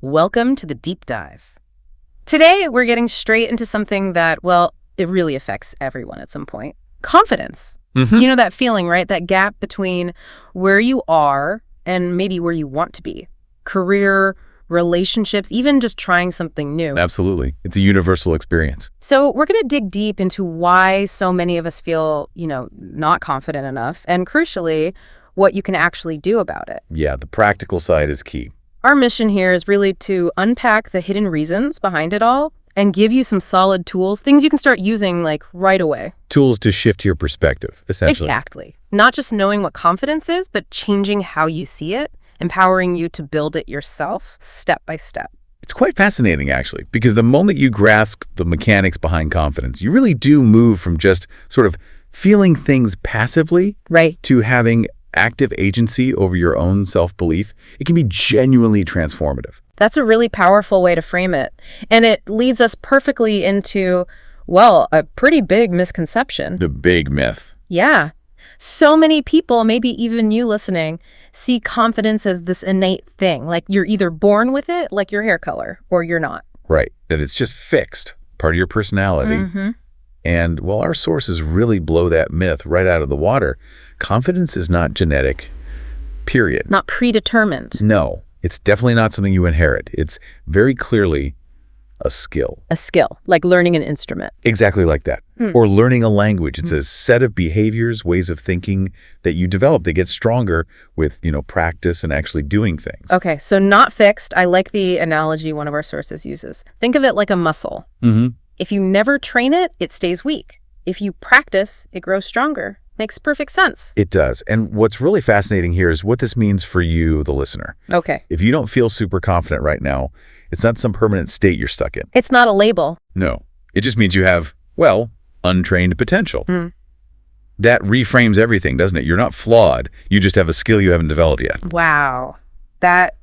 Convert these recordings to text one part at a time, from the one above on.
Welcome to the deep dive. Today, we're getting straight into something that, well, it really affects everyone at some point. Confidence. You know that feeling, right? That gap between where you are and maybe where you want to be. Career, relationships, even just trying something new. Absolutely. It's a universal experience. So we're going to dig deep into why so many of us feel, not confident enough, and crucially, what you can actually do about it. Yeah, the practical side is key. Our mission here is really to unpack the hidden reasons behind it all and give you some solid tools, things you can start using right away. Tools to shift your perspective, essentially. Exactly. Not just knowing what confidence is, but changing how you see it, empowering you to build it yourself step by step. It's quite fascinating, actually, because the moment you grasp the mechanics behind confidence, you really do move from just sort of feeling things passively to having active agency over your own self-belief. It can be genuinely transformative. That's a really powerful way to frame it. And it leads us perfectly into, a pretty big misconception. The big myth. Yeah. So many people, maybe even you listening, see confidence as this innate thing. Like you're either born with it, like your hair color, or you're not. Right. That it's just fixed, part of your personality. And while our sources really blow that myth right out of the water, confidence is not genetic, period. Not predetermined. No, it's definitely not something you inherit. It's very clearly a skill. A skill, like learning an instrument. Exactly like that. Or learning a language. It's a set of behaviors, ways of thinking that you develop that get stronger with, practice and actually doing things. Okay, so not fixed. I like the analogy one of our sources uses. Think of it like a muscle. If you never train it, it stays weak. If you practice, it grows stronger. Makes perfect sense. It does. And what's really fascinating here is what this means for you, the listener. Okay. If you don't feel super confident right now, it's not some permanent state you're stuck in. It's not a label. No. It just means you have, untrained potential. That reframes everything, doesn't it? You're not flawed. You just have a skill you haven't developed yet. Wow. That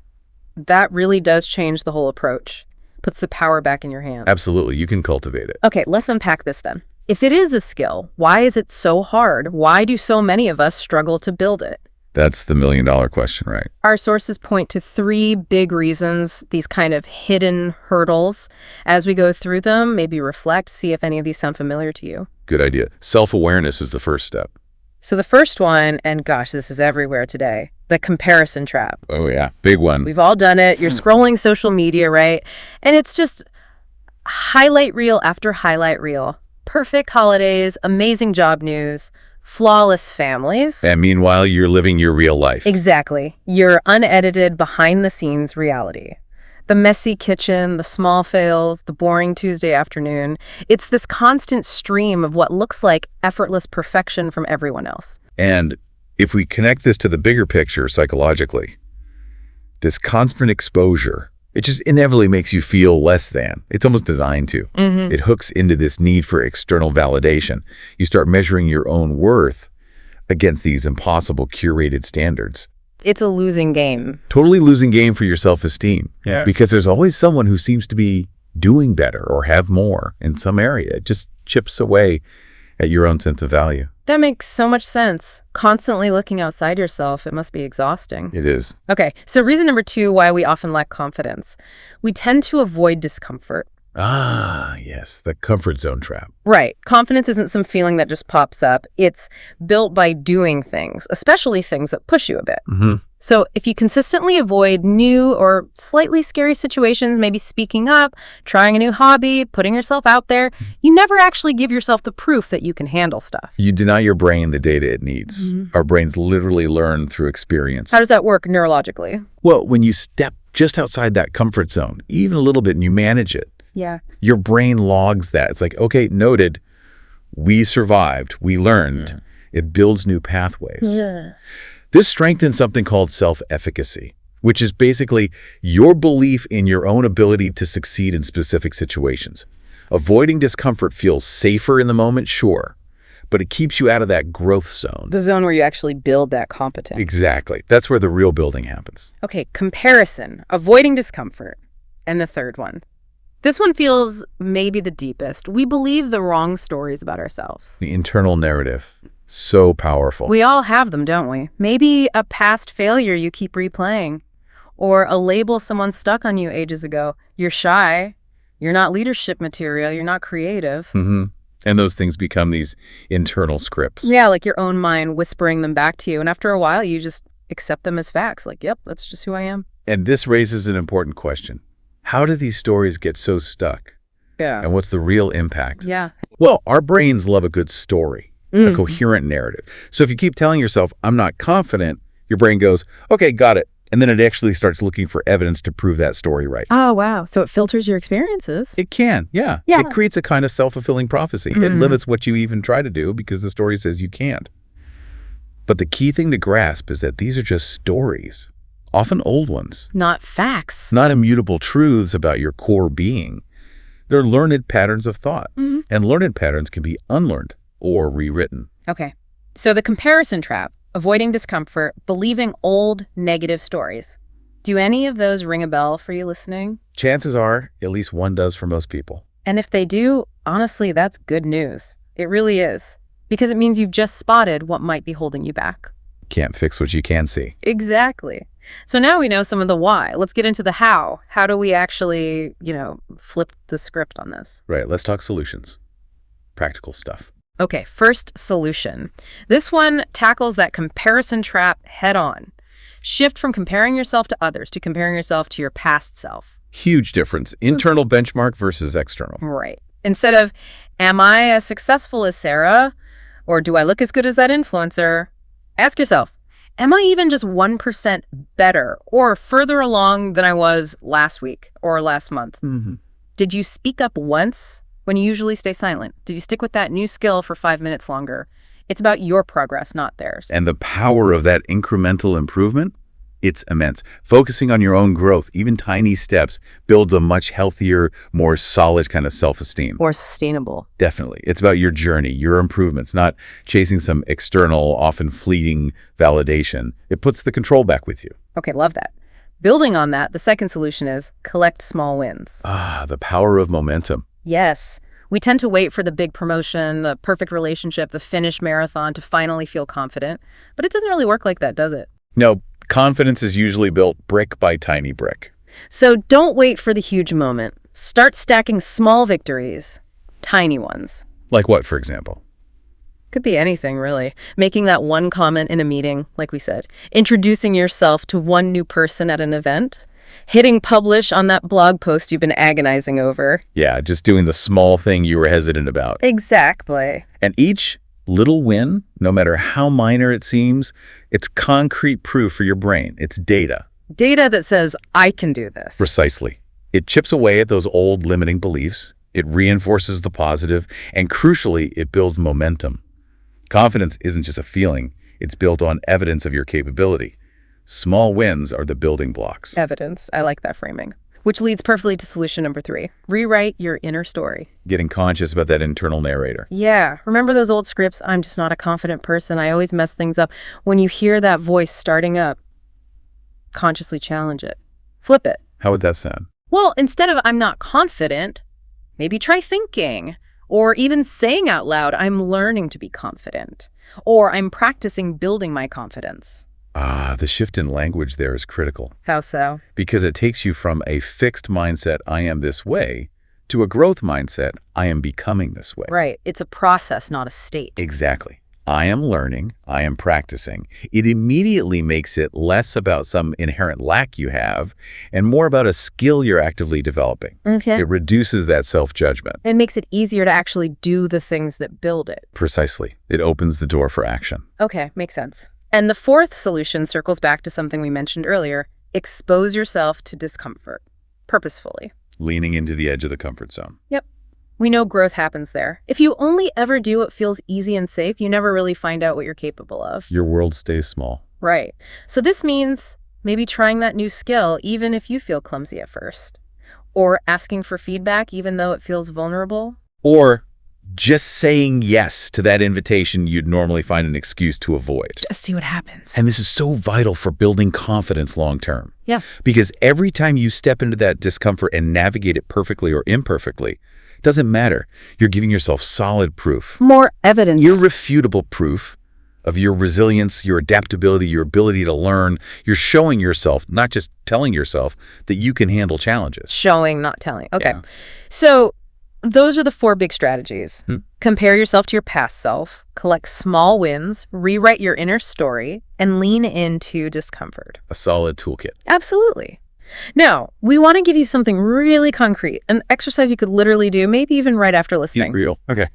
really does change the whole approach. Puts the power back in your hands. Absolutely. You can cultivate it. Okay, let's unpack this then. If it is a skill, why is it so hard? Why do so many of us struggle to build it? That's the million-dollar question, right? Our sources point to 3 big reasons, these kind of hidden hurdles. As we go through them, maybe reflect, see if any of these sound familiar to you. Good idea. Self-awareness is the first step. So the first one, and gosh, this is everywhere today, the comparison trap. Oh, yeah. Big one. We've all done it. You're scrolling social media, right? And it's just highlight reel after highlight reel. Perfect holidays, amazing job news, flawless families. And meanwhile, you're living your real life. Exactly. Your unedited, behind-the-scenes reality. The messy kitchen, the small fails, the boring Tuesday afternoon. It's this constant stream of what looks like effortless perfection from everyone else. And if we connect this to the bigger picture psychologically, this constant exposure, it just inevitably makes you feel less than. It's almost designed to. It hooks into this need for external validation. You start measuring your own worth against these impossible curated standards. It's a losing game. Totally losing game for your self-esteem. Yeah. Because there's always someone who seems to be doing better or have more in some area. It just chips away at your own sense of value. That makes so much sense. Constantly looking outside yourself, it must be exhausting. It is. Okay, so reason number 2 why we often lack confidence. We tend to avoid discomfort. Ah, yes, the comfort zone trap. Right. Confidence isn't some feeling that just pops up. It's built by doing things, especially things that push you a bit. So if you consistently avoid new or slightly scary situations, maybe speaking up, trying a new hobby, putting yourself out there, you never actually give yourself the proof that you can handle stuff. You deny your brain the data it needs. Our brains literally learn through experience. How does that work neurologically? Well, when you step just outside that comfort zone, even a little bit, and you manage it, Yeah. your brain logs that. It's like, okay, noted, we survived, we learned. It builds new pathways. This strengthens something called self-efficacy, which is basically your belief in your own ability to succeed in specific situations. Avoiding discomfort feels safer in the moment, sure, but it keeps you out of that growth zone. The zone where you actually build that competence. Exactly. That's where the real building happens. Okay, comparison, avoiding discomfort. And the third one. This one feels maybe the deepest. We believe the wrong stories about ourselves. The internal narrative. So powerful. We all have them, don't we? Maybe a past failure you keep replaying. or a label someone stuck on you ages ago. You're shy. You're not leadership material. You're not creative. And those things become these internal scripts. Yeah, like your own mind whispering them back to you. And after a while, you just accept them as facts. Like, yep, that's just who I am. And this raises an important question. How do these stories get so stuck? Yeah. And what's the real impact? Yeah. Well, our brains love a good story, a coherent narrative. So if you keep telling yourself, I'm not confident, your brain goes, okay, got it. And then it actually starts looking for evidence to prove that story right. Oh, wow. So it filters your experiences. It can, yeah. It creates a kind of self-fulfilling prophecy. It limits what you even try to do because the story says you can't. But the key thing to grasp is that these are just stories, often old ones. Not facts. Not immutable truths about your core being. They're learned patterns of thought. And learned patterns can be unlearned or rewritten. Okay. So the comparison trap. Avoiding discomfort, believing old negative stories. Do any of those ring a bell for you listening? Chances are, at least one does for most people. And if they do, honestly, that's good news. It really is. Because it means you've just spotted what might be holding you back. Can't fix what you can't see. Exactly. So now we know some of the why. Let's get into the how. How do we actually, flip the script on this? Right, let's talk solutions. Practical stuff. Okay, first solution. This one tackles that comparison trap head on. Shift from comparing yourself to others to comparing yourself to your past self. Huge difference. Internal benchmark versus external. Right. Instead of, am I as successful as Sarah? Or do I look as good as that influencer? Ask yourself, am I even just 1% better or further along than I was last week or last month? Did you speak up once when you usually stay silent? Did you stick with that new skill for 5 minutes longer? It's about your progress, not theirs. And the power of that incremental improvement, it's immense. Focusing on your own growth, even tiny steps, builds a much healthier, more solid kind of self-esteem. More sustainable. Definitely. It's about your journey, your improvements, not chasing some external, often fleeting validation. It puts the control back with you. Okay, love that. Building on that, the second solution is collect small wins. The power of momentum. Yes. We tend to wait for the big promotion, the perfect relationship, the finished marathon to finally feel confident. But it doesn't really work like that, does it? No, confidence is usually built brick by tiny brick. So don't wait for the huge moment. Start stacking small victories, tiny ones. Like what, for example? Could be anything, really. Making that one comment in a meeting, like we said. Introducing yourself to one new person at an event. Hitting publish on that blog post you've been agonizing over. Yeah, just doing the small thing you were hesitant about. Exactly. And each little win, no matter how minor it seems, it's concrete proof for your brain. It's data. Data that says, I can do this. Precisely. It chips away at those old limiting beliefs. It reinforces the positive. And crucially, it builds momentum. Confidence isn't just a feeling. It's built on evidence of your capability. Small wins are the building blocks. Evidence. I like that framing. Which leads perfectly to solution number 3. Rewrite your inner story. Getting conscious about that internal narrator. Yeah. Remember those old scripts? I'm just not a confident person. I always mess things up. When you hear that voice starting up, consciously challenge it. Flip it. How would that sound? Well, instead of I'm not confident, maybe try thinking. Or even saying out loud, I'm learning to be confident. Or I'm practicing building my confidence. The shift in language there is critical. How so? Because it takes you from a fixed mindset, I am this way, to a growth mindset, I am becoming this way. Right. It's a process, not a state. Exactly. I am learning, I am practicing. It immediately makes it less about some inherent lack you have and more about a skill you're actively developing. Okay. It reduces that self-judgment. It makes it easier to actually do the things that build it. Precisely. It opens the door for action. Okay, makes sense. And the fourth solution circles back to something we mentioned earlier. Expose yourself to discomfort, purposefully. Leaning into the edge of the comfort zone. Yep. We know growth happens there. If you only ever do what feels easy and safe, you never really find out what you're capable of. Your world stays small. Right. So this means maybe trying that new skill, even if you feel clumsy at first. Or asking for feedback, even though it feels vulnerable. Or just saying yes to that invitation you'd normally find an excuse to avoid. Just see what happens. And this is so vital for building confidence long term. Yeah. Because every time you step into that discomfort and navigate it perfectly or imperfectly, doesn't matter. You're giving yourself solid proof. More evidence. Irrefutable proof of your resilience, your adaptability, your ability to learn. You're showing yourself, not just telling yourself, that you can handle challenges. Showing, not telling. Okay. Yeah. So those are the 4 big strategies. Compare yourself to your past self, collect small wins, rewrite your inner story, and lean into discomfort. A solid toolkit. Absolutely. Now, we want to give you something really concrete, an exercise you could literally do, maybe even right after listening. Real. Okay.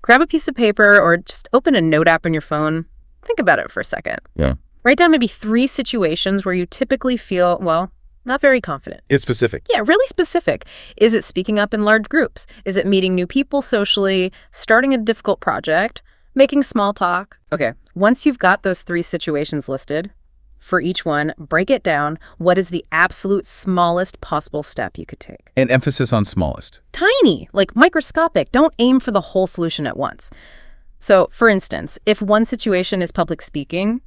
Grab a piece of paper or just open a note app on your phone. Think about it for a second. Yeah. Write down maybe 3 situations where you typically feel, well, not very confident. It's specific. Yeah, really specific. Is it speaking up in large groups? Is it meeting new people socially, starting a difficult project, making small talk? Okay, once you've got those 3 situations listed, for each one, break it down. What is the absolute smallest possible step you could take? An emphasis on smallest. Tiny, like microscopic. Don't aim for the whole solution at once. So, for instance, if one situation is public speaking,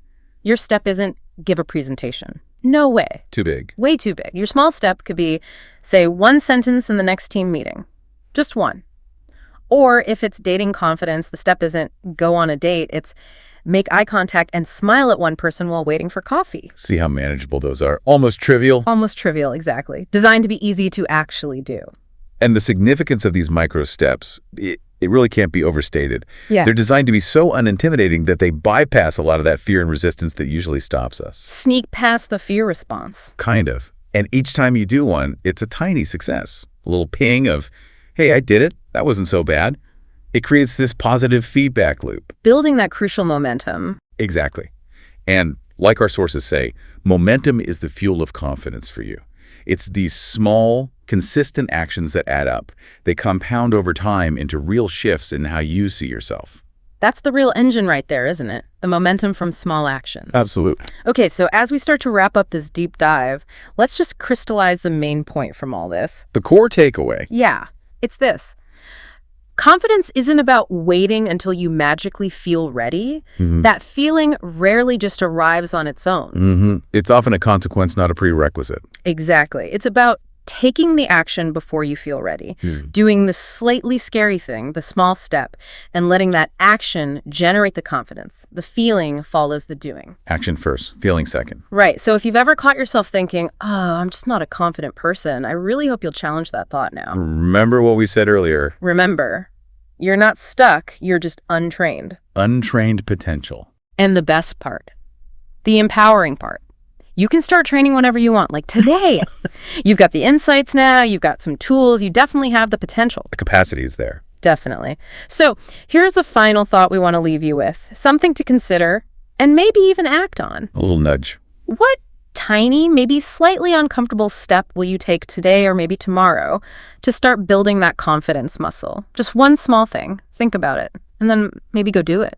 your step isn't give a presentation. No way. Too big. Way too big. Your small step could be, say, 1 sentence in the next team meeting. Just 1. Or if it's dating confidence, the step isn't go on a date. It's make eye contact and smile at one person while waiting for coffee. See how manageable those are. Almost trivial. Almost trivial, exactly. Designed to be easy to actually do. And the significance of these micro steps, it really can't be overstated. Yeah. They're designed to be so unintimidating that they bypass a lot of that fear and resistance that usually stops us. Sneak past the fear response. Kind of. And each time you do one, it's a tiny success. A little ping of, hey, I did it. That wasn't so bad. It creates this positive feedback loop. Building that crucial momentum. Exactly. And like our sources say, momentum is the fuel of confidence for you. It's these small, consistent actions that add up. They compound over time into real shifts in how you see yourself. That's the real engine right there, isn't it? The momentum from small actions. Absolutely. Okay, so as we start to wrap up this deep dive, let's just crystallize the main point from all this. The core takeaway. Yeah, it's this. Confidence isn't about waiting until you magically feel ready. That feeling rarely just arrives on its own. It's often a consequence, not a prerequisite. Exactly. It's about taking the action before you feel ready, doing the slightly scary thing, the small step, and letting that action generate the confidence. The feeling follows the doing. Action first, feeling second. Right. So if you've ever caught yourself thinking, oh, I'm just not a confident person, I really hope you'll challenge that thought now. Remember what we said earlier. Remember, you're not stuck, you're just untrained. Untrained potential. And the best part, the empowering part. You can start training whenever you want, like today. You've got the insights now, you've got some tools, you definitely have the potential. The capacity is there. Definitely. So here's a final thought we want to leave you with, something to consider and maybe even act on. A little nudge. What tiny, maybe slightly uncomfortable step will you take today or maybe tomorrow to start building that confidence muscle? Just one small thing. Think about it, and then maybe go do it.